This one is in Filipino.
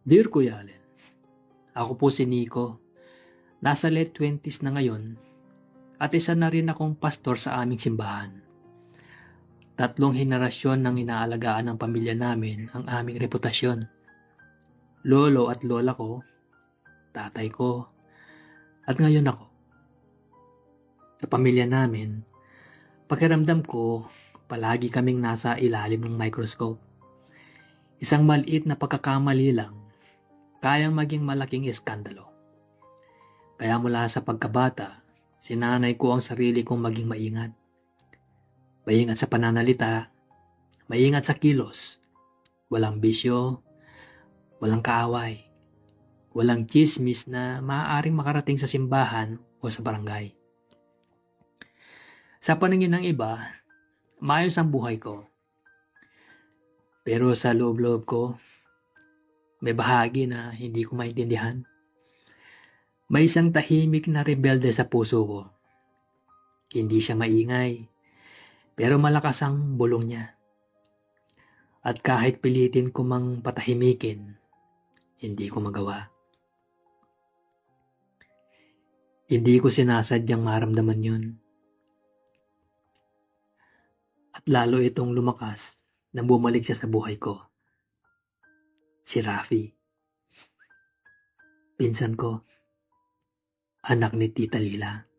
Dear Kuya Allen, ako po si Nico. Nasa late 20s na ngayon at isa na rin akong pastor sa aming simbahan. Tatlong henerasyon ng inaalagaan ng pamilya namin ang aming reputasyon. Lolo at lola ko, tatay ko, at ngayon ako. Sa pamilya namin, pakiramdam ko palagi kaming nasa ilalim ng microscope. Isang maliit na pagkakamali lang, kayang maging malaking eskandalo. Kaya mula sa pagkabata, sinanay ko ang sarili kong maging maingat. Maingat sa pananalita, maingat sa kilos, walang bisyo, walang kaaway, walang chismis na maaaring makarating sa simbahan o sa barangay. Sa paningin ng iba, maayos ang buhay ko. Pero sa loob-loob ko, may bahagi na hindi ko maintindihan. May isang tahimik na rebelde sa puso ko. Hindi siya maingay, pero malakas ang bulong niya. At kahit pilitin ko mang patahimikin, hindi ko magawa. Hindi ko sinasadyang maramdaman yun. At lalo itong lumakas nang bumalik siya sa buhay ko. Si Rafi. Pinsan ko. Anak ni Tita Lila.